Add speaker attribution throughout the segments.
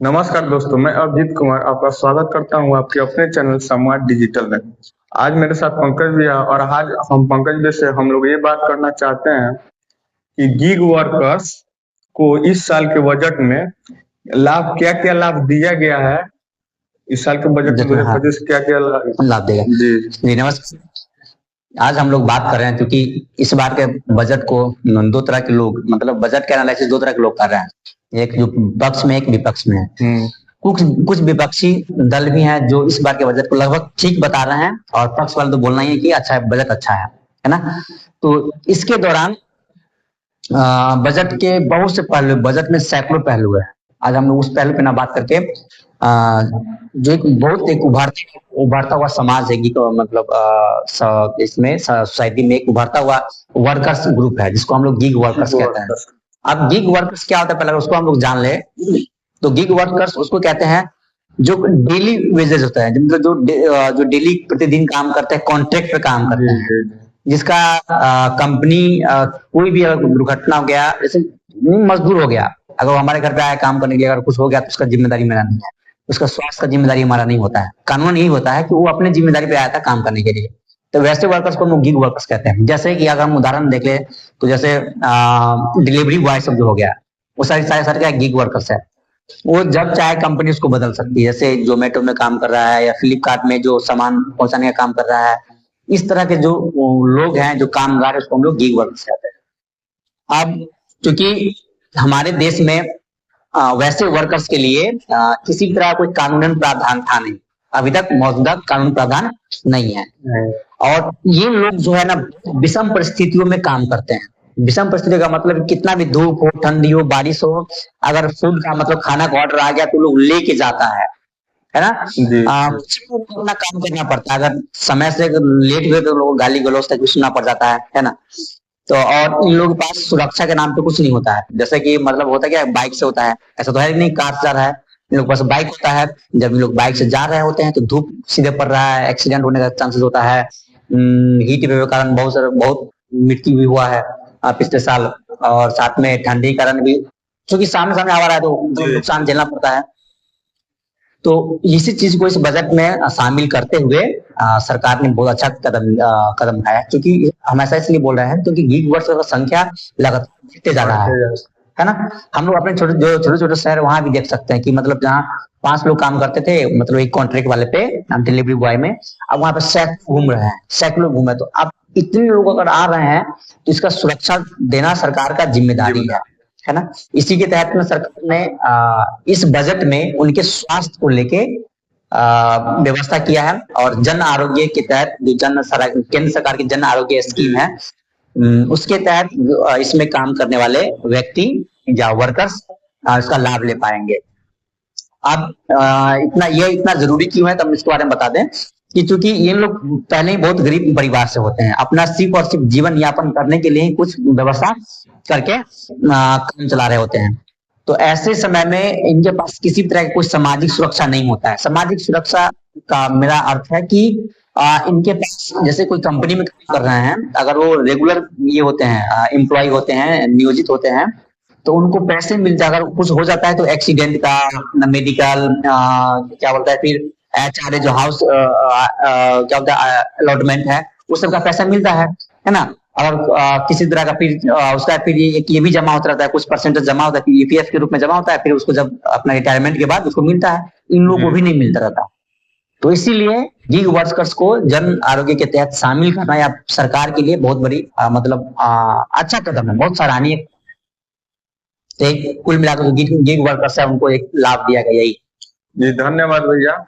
Speaker 1: नमस्कार दोस्तों, मैं अभिजीत कुमार आपका स्वागत करता हूं आपके अपने चैनल समाज डिजिटल में। आज मेरे साथ पंकज भी है और आज हम पंकज जी से हम लोग ये बात करना चाहते हैं कि गिग वर्कर्स को इस साल के बजट में लाभ क्या-क्या लाभ दिया गया है। इस साल के बजट में
Speaker 2: देखो, हाँ
Speaker 1: 2025 क्या-क्या
Speaker 2: लाभ देगा।
Speaker 1: जी
Speaker 2: जी नमस्कार। आज हम लोग बात कर रहे हैं क्योंकि इस बार के बजट को दो तरह के लोग, मतलब बजट का एनालिसिस दो तरह के लोग कर रहे हैं, एक जो पक्ष में, एक विपक्ष में है। कुछ कुछ विपक्षी दल भी हैं जो इस बार के बजट को लगभग ठीक बता रहे हैं, और पक्ष वाले तो बोलना ही है कि अच्छा है, बजट अच्छा है ना। तो इसके दौरान बजट के बहुत से पहलू, बजट में सैकड़ों पहलू है। आज हम लोग उस पहलू पे ना बात करके जो एक उभरता हुआ समाज है, मतलब इसमें सोसाइटी में एक उभरता हुआ वर्कर्स ग्रुप है जिसको हम लोग गिग वर्कर्स कहते हैं। अब गिग वर्कर्स क्या होता है पहले उसको हम लोग जान ले। तो गिग वर्कर्स उसको कहते हैं जो डेली वेजेस होता है, मतलब जो डेली प्रतिदिन काम करते हैं, कॉन्ट्रैक्ट पे काम करते हैं, जिसका कंपनी कोई भी अगर दुर्घटना हो गया, जैसे मजदूर हो गया, अगर वो हमारे घर पे आया काम करने के लिए, अगर कुछ हो गया तो उसका जिम्मेदारी मेरा नहीं है, उसका स्वास्थ्य का जिम्मेदारी हमारा नहीं होता है। कानून यही होता है कि वो अपने जिम्मेदारी पे आया था काम करने के लिए। तो वैसे वर्कर्स को हम गिग वर्कर्स कहते हैं। जैसे कि अगर हम उदाहरण देख ले तो जैसे डिलीवरी बॉय सब जो हो गया, वो सारे क्या गिग वर्कर्स है। वो जब चाहे कंपनी उसको बदल सकती है, जैसे जोमेटो में काम कर रहा है या फ्लिपकार्ट में जो सामान पहुंचाने का काम कर रहा है। इस तरह के जो लोग हैं, जो कामगार है, उसको हम लोग गिग वर्कर्स कहते हैं। अब क्योंकि हमारे देश में वैसे वर्कर्स के लिए किसी तरह कोई कानूनन प्रावधान था नहीं, अभी तक मौजूदा कानून प्रावधान नहीं है। और ये लोग जो है ना विषम परिस्थितियों में काम करते हैं। विषम परिस्थितियों का मतलब कितना भी धूप हो, ठंडी हो, बारिश हो, अगर फूड का मतलब खाना का ऑर्डर आ गया तो लोग लेके जाता है ना। अपना काम करना पड़ता है, अगर समय से लेट हुए तो लोगों को गाली गलौज तक भी सुनना पड़ जाता है ना। तो और इन लोगों के पास सुरक्षा के नाम पे कुछ नहीं होता है, जैसे कि मतलब होता क्या है, बाइक से होता है, ऐसा तो है नहीं, कार से जा रहा है, इन लोग के पास बाइक होता है। जब इन लोग बाइक से जा रहे होते हैं तो धूप सीधे पड़ रहा है, एक्सीडेंट होने का चांसेस होता है। हीट वेव के कारण बहुत मृत्यु भी हुआ है पिछले साल, और साथ में ठंडी के कारण भी, क्योंकि सामने हवा रहा है तो नुकसान झेलना पड़ता है। तो इसी चीज को इस बजट में शामिल करते हुए सरकार ने बहुत अच्छा कदम उठाया, क्योंकि हम ऐसा इसलिए बोल रहे हैं क्योंकि गिग वर्कर्स का संख्या लगातार बढ़ते जा रहा है ना। हम लोग अपने छोटे छोटे शहर वहां भी देख सकते हैं कि मतलब जहाँ 5 लोग काम करते थे, मतलब एक कॉन्ट्रैक्ट वाले पे, डिलीवरी बॉय में, अब वहां पे सैकड़ों घूम रहे हैं, सैकड़ों घूमे। तो अब इतने लोग अगर आ रहे हैं तो इसका सुरक्षा देना सरकार का जिम्मेदारी है ना। इसी के तहत में सरकार ने इस बजट में उनके स्वास्थ्य को लेके व्यवस्था किया है, और जन आरोग्य के तहत जो केंद्र सरकार की जन आरोग्य स्कीम है, उसके तहत इसमें काम करने वाले व्यक्ति या वर्कर्स इसका लाभ ले पाएंगे। अब इतना जरूरी क्यों है, तो हम इसके बारे में बता दें कि चूंकि ये लोग पहले ही बहुत गरीब परिवार से होते हैं, अपना सिर्फ और सिर्फ जीवन यापन करने के लिए कुछ व्यवस्था करके काम चला रहे होते हैं। तो ऐसे समय में इनके पास किसी तरह की कोई सामाजिक सुरक्षा नहीं होता है। सामाजिक सुरक्षा का मेरा अर्थ है कि इनके पास, जैसे कोई कंपनी में काम कर रहे हैं, अगर वो रेगुलर ये होते हैं, एम्प्लॉय होते हैं, नियोजित होते हैं, तो उनको पैसे मिलते हैं। अगर कुछ हो जाता है तो एक्सीडेंट का, मेडिकल, क्या बोलता है, फिर एचआरए जो हाउस क्या बोलता है अलॉटमेंट है, उस सब का पैसा मिलता है ना। अगर किसी तरह का फिर उसका फिर ये भी जमा होता रहता है, कुछ परसेंटेज जमा होता है, फिर ईपीएफ के रूप में जमा होता है, फिर उसको जब अपना रिटायरमेंट के बाद उसको मिलता है। इन लोगों को भी नहीं मिलता रहता। तो इसीलिए गिग वर्कर्स को जन आरोग्य के तहत शामिल करना या सरकार के लिए बहुत बड़ी मतलब अच्छा कदम है, बहुत सराहनीय। तो कुल मिलाकर गिग वर्कर्स है, उनको एक लाभ दिया गया। यही
Speaker 1: जी, धन्यवाद भैया।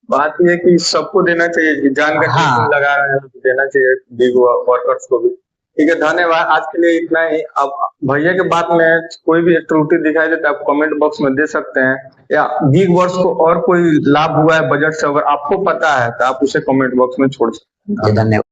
Speaker 1: बात यह है कि सबको देना चाहिए, जानकर लगा रहे हैं तो देना चाहिए गिग वर्कर्स को भी। ठीक है, धन्यवाद। आज के लिए इतना ही। अब भैया के बात में कोई भी त्रुटि दिखाई देता है आप कमेंट बॉक्स में दे सकते हैं, या गिग वर्कर्स को और कोई लाभ हुआ है बजट से अगर आपको पता है तो आप उसे कमेंट बॉक्स में छोड़ सकते हैं।
Speaker 2: धन्यवाद।